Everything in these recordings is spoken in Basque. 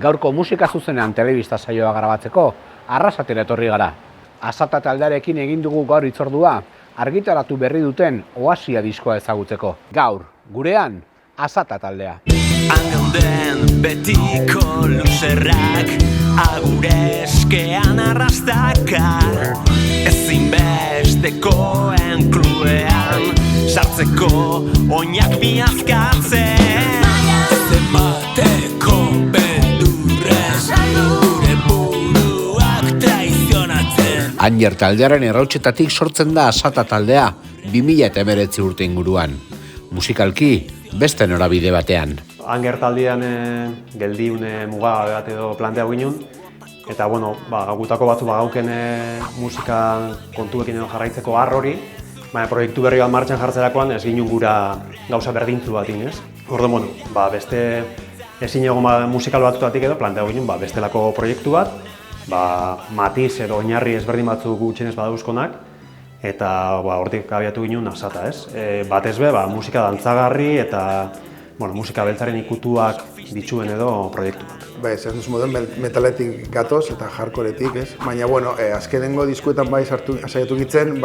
Gaurko musika zuzenean telebista saioa grabatzeko Arrasatera etorri gara. Asata taldearekin egin dugu gaur hitzordua, argitaratu berri duten Oasia diskoa ezagutzeko. Gaur, gurean, Asata taldea. Hangauden betiko luzerrak, agure eskean arrastaka, ezinbestekoen klubean, sartzeko oinak miazkatzen. Zenbateko beldurrez, gure buruak traizionatzen. Anger taldearen errautsetatik sortzen da Asata taldea, 2019 urte inguruan. Musikalki, beste norabide batean. Anger taldean geldiune mugagabe bat edo planteatu ginen, eta gutako batzu gauken musika kontuekin edo jarraitzeko hori, baina proiektu berri bat martxan jartzerakoan ez ginen gura gauza berdintzu bat inez. Orduan, beste ezin egon musikal batutatik edo planteatu ginen bestelako proiektu bat, matiz edo oinarri ezberdin batzuk gutxienez badauzkonak, eta hortik abiatu ginen Asata, ez? Batez be, musika dantzagarri eta musika beltzaren ikutuak dituen edo proiektu bat. Ez duz moduen metaletik gatoz eta hardcoretik, ez? Baina, azkenengo diskuetan saiatu gitzen,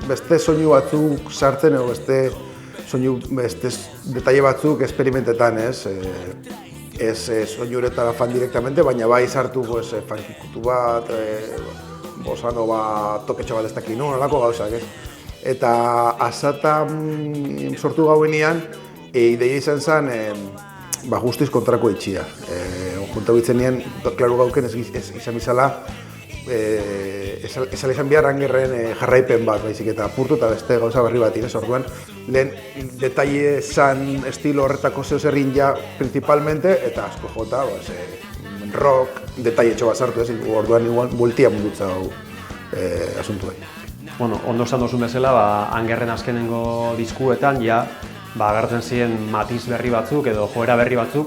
beste soinu batzuk sartzen edo beste detalle batzuk esperimentetan, ez? Ez soinu uretara fan direktamente, baina sartu funkikutu bat, bosano bat, toketxo bat ez dakit, nolako gauzak, ez? Eta Asata sortu gauenean, ideia izan zen guztiz kontrako itxia. Junta bitzen nien, klaru gauken izan bizala, ezala izan behar Angerren jarraipen bat, baizik eta apurtu eta beste gauza berri bat inez. Orduan, lehen detalle zan estilo horretako zeu zerrin ja principalmente, eta asko jota, rock, detalle etxo bat sartu ez, orduan igual bultia mundutza hau asuntu bai. Ondo esan dozun bezala, Angerren azkenengo diskuetan, agertzen ziren matiz berri batzuk edo joera berri batzuk,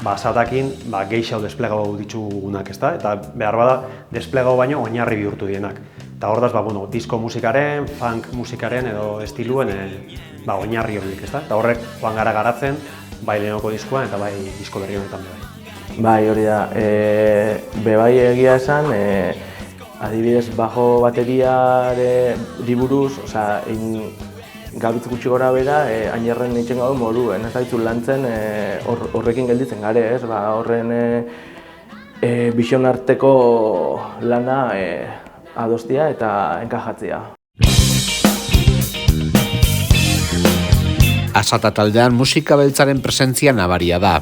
Asatakin gehiago desplegau ditugunak, ezta? Eta behar bada, desplegau baino oinarri bihurtu dienak. Eta hor disko musikaren, funk musikaren edo estiluen oinarri horiek, ezta? Eta horrek joan gara garatzen, bai lehenoko diskuan eta bai disko berri honetan bai. Bai, hori da. Bai egia esan, adibidez, bajo bateriari buruz, gabitz gutxi gora bera, Angerren eitzen gau moduen, ez daitzun lantzen horrekin gelditzen gare, ez? Horren bizion arteko lana adostia eta enkajatzea. Asata taldean musika beltzaren presentzia nabaria da.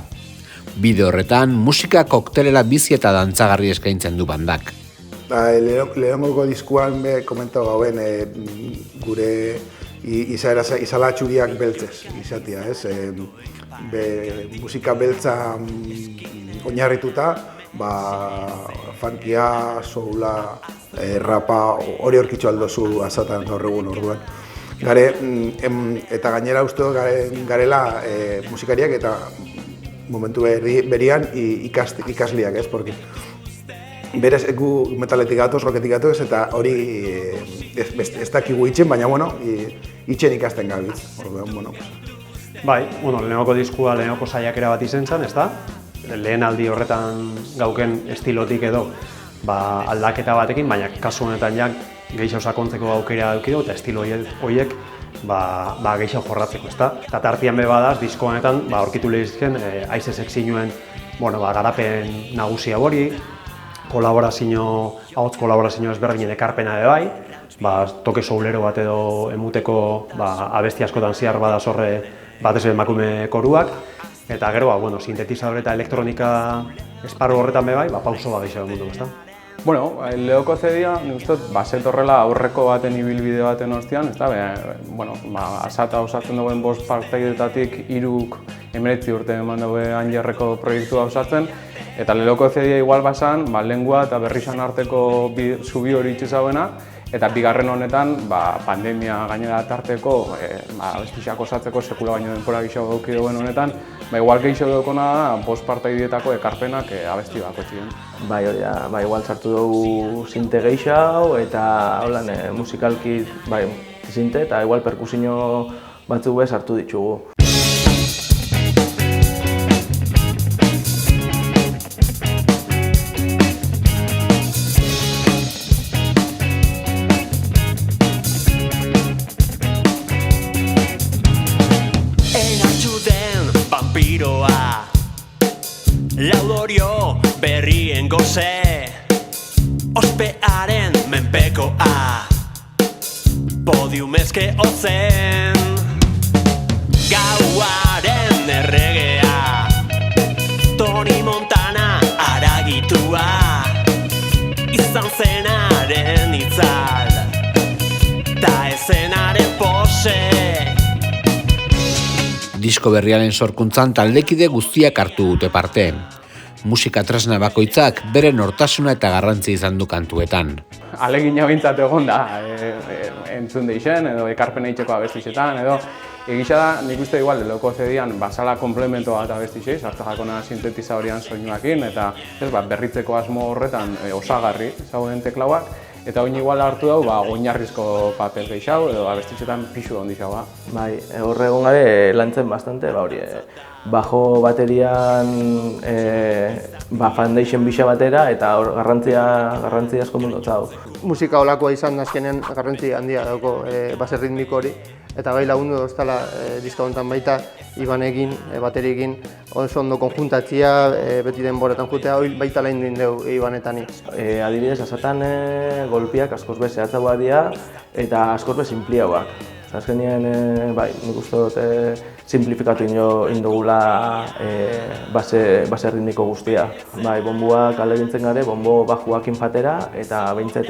Bideo horretan, musika koktelera bizi eta dantzagarri eskaintzen du bandak. Lehenengoko diskuan komentau gauen gure izala txuriak beltzez izatea, ez? Musika beltza oinarrituta, funkia, soula, rapa, hori horkitxo aldozu Asatan gaur egun orduan. Eta gainera uste garela musikariak eta momentu berian ikasliak, ez? Berez gu metaletik gatoz, rocketik gatoz, eta hori ez dakigu itxen, baina itxen ikasten gabiz. Bai, lehenoko diskua, lehenoko saiakera bat izen zen, ezta? Lehen aldi horretan gauken estilotik edo aldaketa batekin, baina kasu honetan gehiago sakontzeko aukera daukidu eta estilo horiek gehiago jorratzeko, ezta? Eta tartian badaz, disko honetan aurkitu lehizken Aize Sexinuen garapen nagusia hori, ahots kolaborazio ezberdinen ekarpena ere bai, toke soulero bat edo emuteko abesti askotan zehar badazorre batez emakume koruak, eta gero sintetizadore eta elektronika esparru horretan bai, pauso gehiago mundu, ezta? Lehoko zedia, nik uste, zetorrela aurreko baten ibilbide baten ostean, ezta? Asata osatzen duen 5 partaidetatik 3 urte eman daue Angerreko proiektua osatzen, eta lehoko zedia igual basan, lengua eta berrizan arteko zubi hori itxezauena, eta bigarren honetan, pandemia gainera tarteko, abestiak osatzeko sekula baino denpora gixo gauki duen honetan, igual geixo daukona da, 5 partaidietako ekarpenak abesti bako txigen. Bai, hori da, igual sartu dugu sinte geixau eta musikalki sinte eta igual perkusio batzuk sartu ditugu. Laudorio berrien goze, ospearen menpekoa, podiumezke ozen, gauaren erregea, Tony Montana aragitua, izan zenaren itzal, ta ezenaren pose. Disko berriaren sorkuntzan taldekide guztiak hartu dute parte. Musika tresna bakoitzak bere nortasuna eta garrantzi izan du kantuetan. Alegina bintzat egon da, entzun deixen, edo ekarpen eitzeko abestixetan, edo egisa da, nik uste igual, Leoko CD-an basala komplemento bat abestixei, sartu jakona sintetizadorian soinuakin, eta berritzeko asmo horretan osagarri zauden teklauak, eta oin igual hartu dau, oinarrizko papel gehiago, edo abestixetan pixu handi xaua. Bai, horre egon gabe lantzen bastante, hori, bajo baterian foundation bisa batera, eta hor garrantzia asko mundotza hau. Musika olakoa izan azkenean garrantzi handia dauko base ritmiko hori, eta bai lagundu doztala diska honetan baita Ibanekin, bateriekin, oso ondo konjuntatzia, beti denboretan jutea, hori baita lain din dugu Ibanetani. Adibidez, asatan golpiak askoz be zehatzagoak dira eta askoz be sinpliagoak. Azkenean, bai, nik uste dut simplifikatu indugula base ritmiko guztia. Bai, bombuak alegintzen gare, bombo bajuakin batera eta behintzat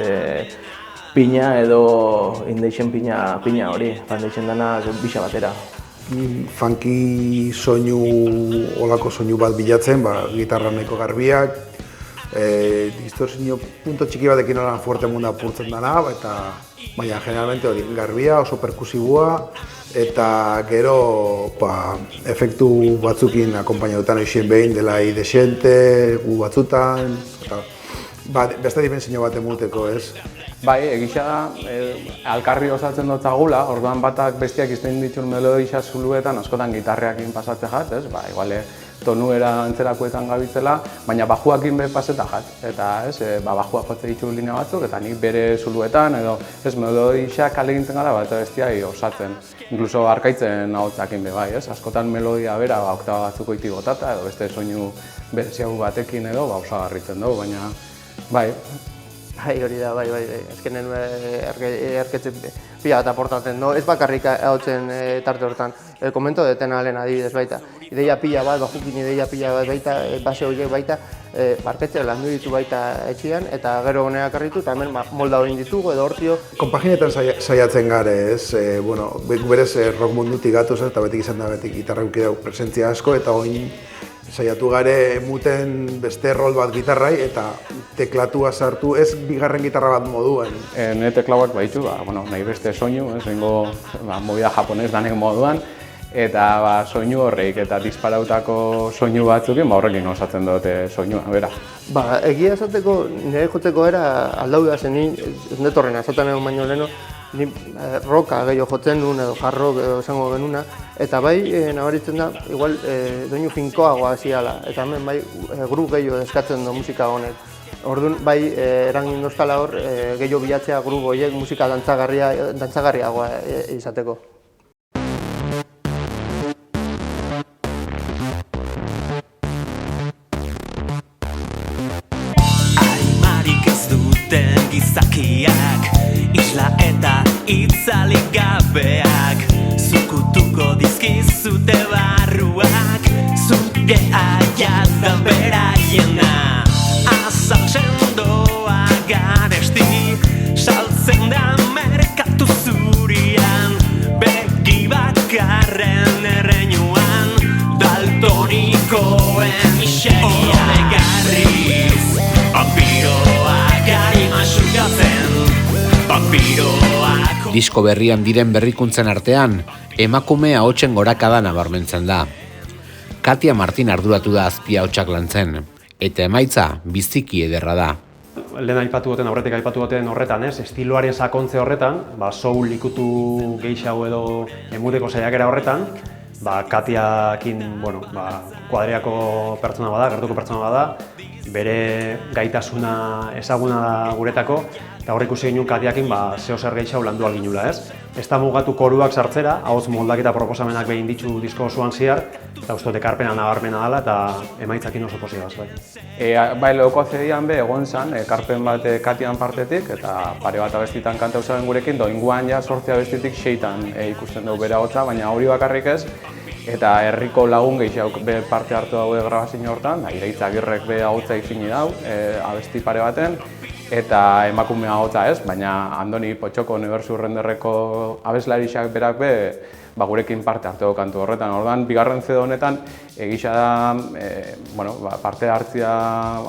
pina edo indeixen pina hori, foundation dana bisa batera. Funky soinu, olako soinu bat bilatzen, gitarra nahiko garbiak, distorsionio punto txiki batekin horan fuerte munda apurtzen dana, baina generalmente hori garbia, oso perkusibua, eta gero efektu batzukin akompainatutan eixen behin dela idexente, gu batzutan, beste dimensio bat emuteko, ez? Bai, egisa da, alkarri osatzen dut zagula, orduan batak bestiak izten ditun melodisa zuluetan askotan gitarreakin pasatze jat, ez? Igual tonuera antzerakoetan gabitzela, baina bajuakin be paseta jat. Eta bajua jotze ditu linea batzuk, eta nik bere zuluetan, edo melodisak alegintzen gara, eta bestiai osatzen. Inkluso arkaitzen ahotsakin be bai, ez? Askotan melodia bera oktaba batzuk goiti botata, edo beste soinu bereziago batekin edo osagarritzen dugu, baina bai. Bai, hori da, bai. Azkenen erketze pila bat aportatzen, ez bakarrik ahotzen tarte hortan. Komento detena lehen adibidez baita. Ideia pila bat, bajukin ideia pila bat baita, base horiek baita, barketzea landu ditu baita etxian, eta gero honeak arritu, eta hemen molda hori ditugu edo hortio. Konpaginetan saiatzen gare, ez? Berez rock mundutik gatoz, eta betik izan da betik gitarra ukidau presentzia asko, eta oin saiatu gare emuten beste rol bat gitarrai eta teklatua sartu ez bigarren gitarra bat moduen. Ne teklauak baitu, nahi beste soinu, egingo movida japonez danek moduan, eta soinu horreik eta disparautako soinu batzukin horrekin osatzen dute soinua, bera. Egia esateko, nire jotzeko era aldauda zen, ez netorrena, esaten egon baino leheno, ni roka gehiago jotzen nuen edo jarrok esango genuna, eta bai nabaritzen da, igual doinu finkoagoa hasiala, eta hemen bai gru gehiago eskatzen du musika honek. Orduan bai erangin dozkala hor gehiago bilatzea gru horiek musika dantzagarriagoa izateko. Arimarik ez duten gizakiak, isla eta itzalik gabeak, zukutuko dizkizute barruak, zure aiata beraiena. Azaltzen doa garesti, saltzen da merkatu zurian, begi bakarren erreinuan, daltonikoen miseria. Garriz, vampiroak arima sukatzen, vampiroak... Disko berrian diren berrikuntzen artean, emakume ahotsen gorakada nabarmentzen da. Katia Martin arduratu da azpia ahotsak lantzen, eta emaitza biziki ederra da. Lehen aipatu duten, aurretik aipatu duten horretan, estiloaren sakontze horretan, soul ikutu gehiago edo emuteko saiakera horretan, Katiakin, kuadriako pertsona bada, gertuko pertsona bada, bere gaitasuna ezaguna guretako, eta horrek ikusi ginen Katiakin zeo zer gehiago landu alginula, ez? ez da mugatu koruak sartzera, ahots moldaketa proposamenak behin ditu disko osoan zehar, eta uste dut ekarpena nabarmena dela eta emaitzakin oso posibaz, bai. Bai, lehoko CD-an egon zen, ekarpen bat Katian partetik, eta pare bat abestitan kanta usaren gurekin, doinguan ja 8 abestitik 6tan ikusten dugu bere ahotsa, baina hori bakarrik ez, eta herriko lagun gehiago be parte hartu daude grabazio hortan, Iraitz Agirrek be ahotsa ipini dau, abesti pare baten, eta emakume ahotsa ez, baina Andoni Potxoko Unibertsu Urrenderreko abeslarixak berak be gurekin parte hartu kantu horretan. Orduan, bigarren CD honetan egisa da parte hartzia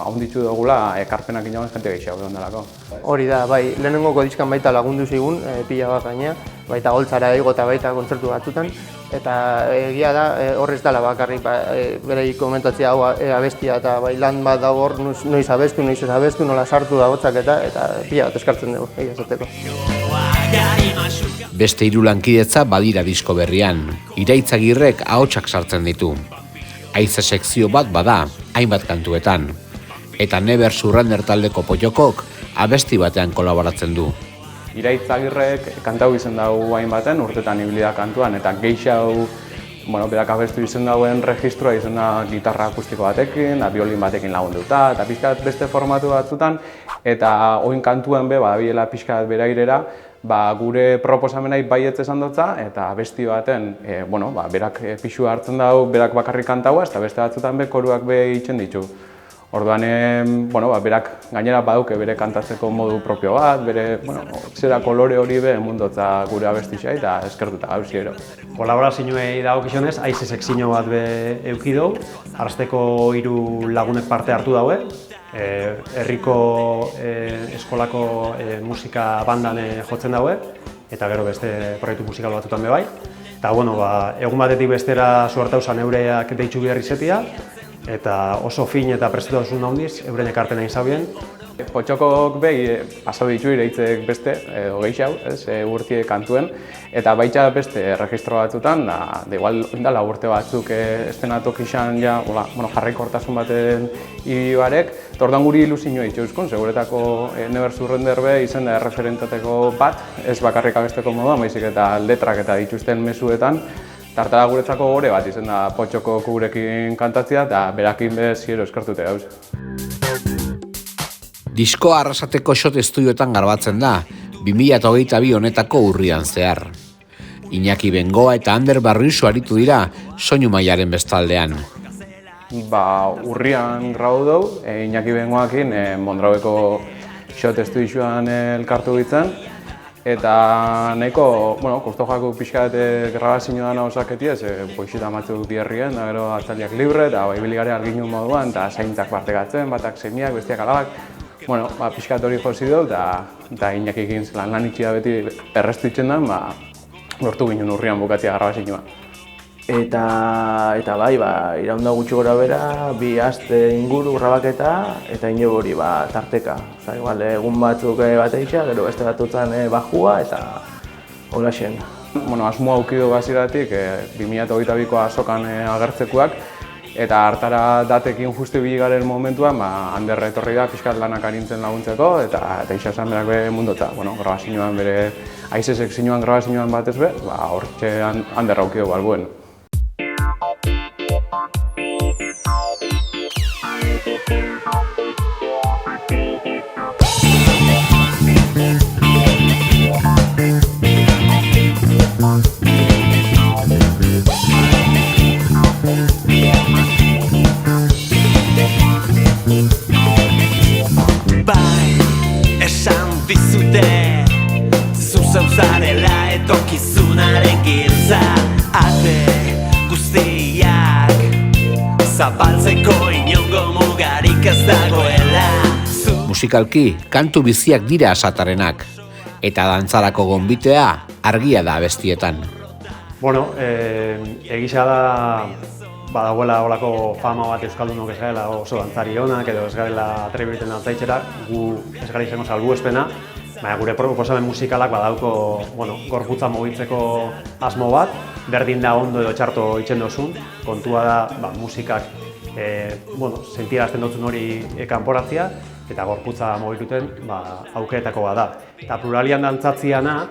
haunditzu dugula ekarpenak inagoen jente gehiago ondelako. Hori da, bai, lehenengoko diskan baita lagundu zigun, pila bat gaina, baita goltzara ego eta baita kontzertu batzutan, eta egia da, horrez dela bakarrik berei komentatzea hau abestia eta bai lan bat dago hor noiz abestu, noiz ez abestu, nola sartu da gotzak eta pila bat eskartzen dugu, egia esateko. Beste 3 lankidetza badira disko berrian, Iraitz Agirrek ahotsak sartzen ditu. Haize sekzio bat bada, hainbat kantuetan. Eta Never Surrender taldeko Potxokok abesti batean kolaboratzen du. Iraitz Agirrek kantau izen dago hainbaten, urtetan ibilida kantuan, eta gehiago berak abestu izen dauen registroa izen da gitarra akustiko batekin, da biolin batekin lagunduta, eta pixkat beste formatu batzutan, eta oin kantuen be, badabilela pixkat berairera, gure proposamenai baietz esan dutza, eta abesti baten, berak pixua hartzen dago, berak bakarrik kantaua, eta beste batzutan be koruak be itzen ditu. Orduan, berak gainera baduke bere kantatzeko modu propio bat, bere, zera kolore hori be mundotza gure abestixea eta eskertuta gauziero. Kolaborazioei dagokionez, haize sekzio bat be eukidou, arrasteko 3 lagunek parte hartu daue, herriko eskolako musika bandan jotzen daue, eta gero beste proiektu musikal batzutan be bai. Eta, egun batetik bestera suertauzan eureak deitzu behar izetia, eta oso fin eta prestutasun handiz, euren ekarpena izabien. Potxokok behi pasau ditu Iraitzek beste, gehiago, urtie kantuen, eta baita beste registro batzutan, da igual indala urte batzuk estenatok izan jarraikortasun baten ibibarek, eta orduan guri ilusioa itxuzkun, seguretako Never Surrender be izen da erreferentateko bat, ez bakarrik abesteko moduan, baizik eta letrak eta dituzten mezuetan, tartara guretzako gore bat izen da Potxoko gurekin kantatzea eta berakin be ziero eskartute gauz. Diskoa Arrasateko Xot estudioetan garbatzen da, 2022 honetako urrian zehar. Iñaki Bengoa eta Ander Barriuso aritu dira soinu mailaren bestaldean. Urrian grau dugu, Iñaki Bengoakin Mondraueko Xot estudioan elkartu ditzen, eta nahiko, kostojako pixkat grabazio dana osaketiez, poixita batzuk bierrien, da gero atzaliak libre, eta ibiligare arginu moduan, eta zaintzak partegatzen, batak semiak, bestiak alabak. Pixkat hori josi dugu, eta Iñakikin lan itxia beti errestu itzen den, lortu ginen urrian bukatzea grabazioa. Eta bai, iraunda gutxi gora bera, 2 aste inguru grabaketa, eta inobori tarteka. Igual, egun batzuk bat eixa, gero beste batutzen bajua, eta hola xen. Asmoa aukidu gaziratik, 2022ko azokan agertzekoak, eta hartara datekin justu biligaren momentuan, Ander etorri da pixkat lanak arintzen laguntzeko, eta isa esan berak be mundotza. Grabazioan bere haize sekzioan grabazioan batez be, hortxe Ander aukidu balbuen. Bai, esan dizute zuzeu zarela etorkizunaren giltza, ate guztiak zapaltzeko inongo mugarik ez dagoela. Musikalki, kantu biziak dira asatarenak, eta dantzarako gonbitea argia da abestietan. Egisa da badagoela olako fama bat euskaldunok ez garela oso dantzari onak edo ez garela atrebiriten dantzaitxera, gu ez gara izango salbuespena, baina gure proposamen musikalak badauko gorputza mugitzeko asmo bat, berdin da ondo edo txarto itzen dozun, kontua da musikak sentiarazten dutzun hori kanporatzea eta gorputza mugituten aukeretako bat da. Eta pluralian dantzatziana,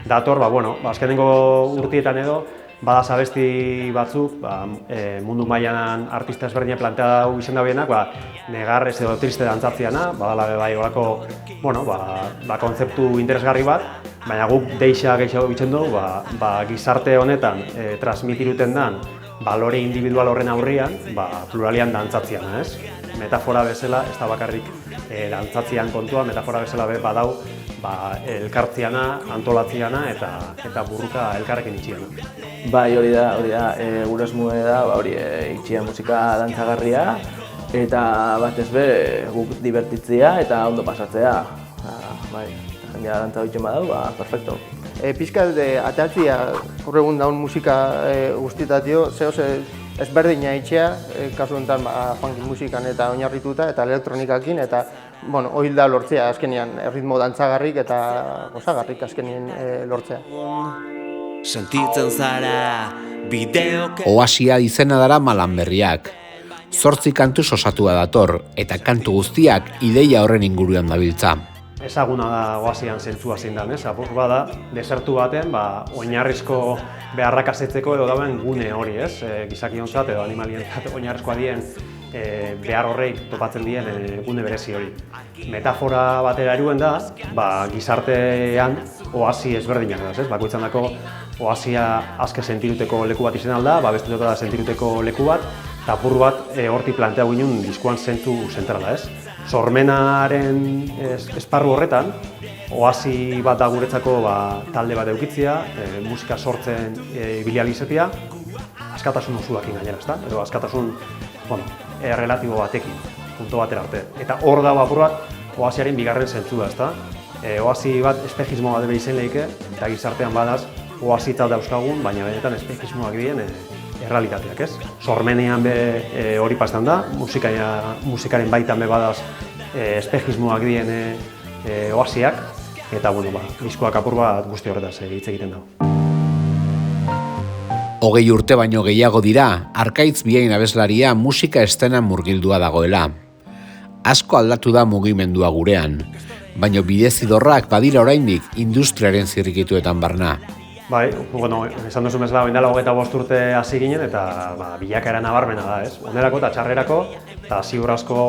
dator, azkenengo urtietan edo, badaz abesti batzuk, mundu mailan artista ezberdinak planteatu izen daudenak, negarrez edo triste dantzatziana, badala bai olako, kontzeptu interesgarri bat, baina guk deixa gehiago bitzen dugu, gizarte honetan transmitiruten den balore individual horren aurrian, pluralian dantzatziana, ez? Metafora bezala, ez da bakarrik dantzatzian kontua, metafora bezala badau, elkartziana, antolatziana eta burruka elkarrekin itxiana. Bai, hori da, gure asmoa da, itxia musika dantzagarria, eta batez be guk divertitzea eta ondo pasatzea. Bai, jendea dantza dutzen badau, perfecto. Pizkat atatzia gaur egun daun musika guztietatio, ezberdina itxea, kasu honetan funky musikan eta oinarrituta eta elektronikakin, eta hori da lortzea azkenean erritmo dantzagarrik eta gozagarrik azkenean lortzea. Sentitzen zara bideok Oasia izena dara Malanberriak. 8 kantuz osatua dator, eta kantu guztiak ideia horren inguruan dabiltza. Ezaguna da Oasian zentzua zein den, apur bada, desertu baten, oinarrizko beharrak asetzeko edo dauen gune hori, gizakiontzat edo animalientzat oinarrizkoa dien behar horreik topatzen dien gune berezi hori. Metafora batera eruen da, gizartean oasi ezberdinak da, bakoitzan dako oasia azke sentiruteko leku bat izen alda, bestetuko da sentiruteko leku bat, eta apur bat hortik planteatu ginen diskoan zentzu zentrala, Sormenaren esparru horretan, oasi bat da guretzako talde bat eukitzia, musika sortzen bilializetia, askatasun osuakin gainera, edo askatasun relatibo batekin, punto batera arte. Eta hor dago apur bat, oasiaren bigarren zentzua, oasi bat espejismo bat izen lehike, eta gizartean badaz, oasi tal dauzkagun, baina benetan espejismoak dien errealitateak, Sormenean hori pastan da, musikaren baitan badaz espejismoak dien oasiak, eta diskoak apur bat guzti horretaz hitz egiten dago. 20 urte baino gehiago dira, Arkaitz Biain abeslaria musika estenan murgildua dagoela. Asko aldatu da mugimendua gurean, baino bidezidorrak badira oraindik industriaren zirrikituetan barna. Bai, esan duzu bezala, oindala 25 urte hasi ginen eta bilakaera nabarmena da, onerako eta txarrerako, eta ziur asko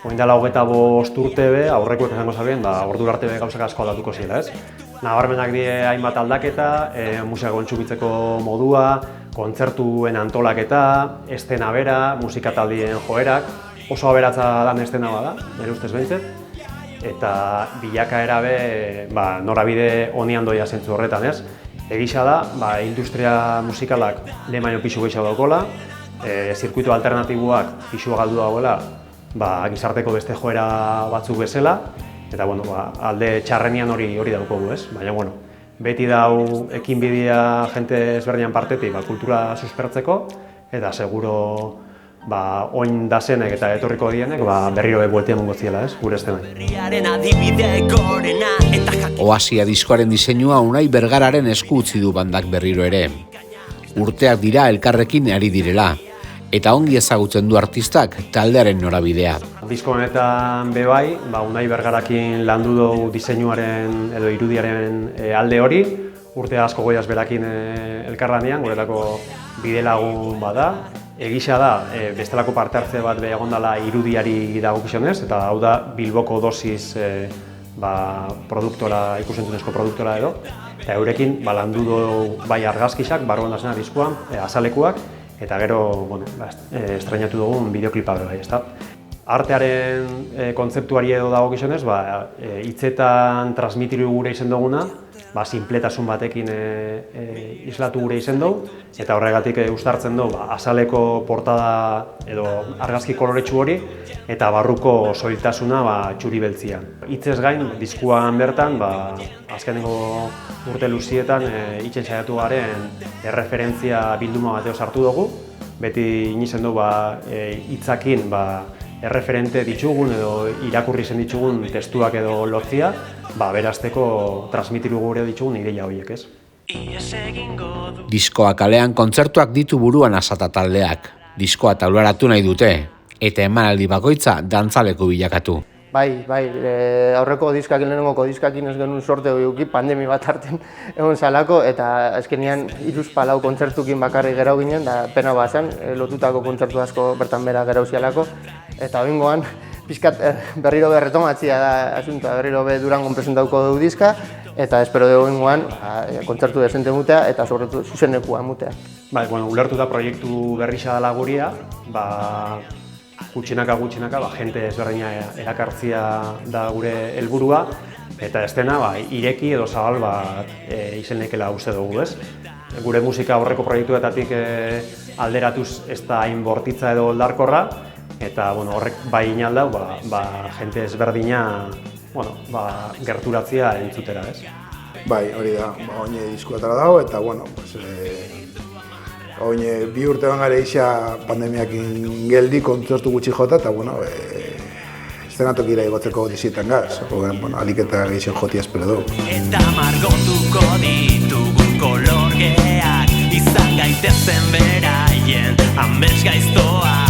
oindala 25 urte aurrekoek esango zabien, ordura arte gauzak asko aldatuko ziela, Nabarmenak die hainbat aldaketa, musika kontsumitzeko modua, kontzertuen antolaketa, estena bera, musika taldien joerak, oso aberatza dan estena bada, nire ustez behintzet, eta bilakaera norabide honian doia zentzu horretan, Egisa da, industria musikalak lehen baino pixu gehiago daukola, zirkuitu alternatiboak pixua galdu dagoela, gizarteko beste joera batzuk bezala, eta alde txarrenian hori daukogu, baina beti dau ekinbidea jente ezberdinan partetik kultura suspertzeko, eta seguro oin dazenek eta etorriko dienek berriro bueltia emango ziela, gure estenan. Oasia diskoaren diseinua Unai Bergararen esku utzi du bandak berriro ere. Urteak dira elkarrekin ari direla, eta ongi ezagutzen du artistak taldearen norabidea. Disko honetan bai, Unai Bergarakin landu dugu diseinuaren edo irudiaren alde hori, urte asko goiaz berakin elkarlanean, guretako bidelagun bada. Egisa da, bestelako parte hartze bat egondala irudiari dagokionez, eta hau da Bilboko Dosis produktora, ikusentzunezko produktora edo, eta eurekin landu dugu bai argazkisak, barruan dasena diskuan, azalekuak, eta gero estrenatu dugun bideoklipa bai, Artearen kontzeptuari edo dagokionez, hitzetan transmitiru gure izen duguna, sinpletasun batekin islatu gure izen dugu, eta horregatik uztartzen dugu azaleko portada edo argazki koloretsu hori, eta barruko soiltasuna txuri beltzian. Hitzez gain, diskuan bertan, azkeneko urte luzietan hitzen saiatu garen erreferentzia bilduma bateo sartu dugu, beti inizen dugu hitzakin erreferente ditugun edo irakurri zen ditugun testuak edo lotzia, berazteko transmitiru gure ditugun ideia horiek, Diskoa kalean kontzertuak ditu buruan Asata taldeak. Diskoa taularatu nahi dute, eta emanaldi bakoitza dantzaleko bilakatu. Bai, aurreko diskakin, lehenengoko diskakin ez genuen sorte hori pandemi bat hartzen egon zalako, eta azkenean 3-4 kontzertukin bakarrik gerau ginen, da pena bazan, lotutako kontzertu asko bertan bera gerau zialako, eta oingoan pixkat berriro berretomatzia da asuntoa, berriro Durangon presentauko dugu diska, eta espero dugu oingoan kontzertu desente mutea eta sobretu zuzenekua mutea. Bai, ulertu da proiektu berrixa dela guria, gutxinaka, jente ezberdina erakartzia da gure helburua, eta ez dena ireki edo zabal bat izenekela uste dugu, ez? Gure musika horreko proiektuetatik alderatuz ez da hain bortitza edo oldarkorra, eta horrek bai inaldau, jente ezberdina gerturatzia entzutera, ez? Bai, hori da, oine diskuatara dago, eta oine 2 urte bangare isa pandemiakin geldi kontzertu gutxi jota, eta estenatokira igotzeko dizietan gaz, alik eta gehixen joti espero dugu. Eta margotuko ditugun kolorgeak izan gaitezen beraien amets gaiztoak.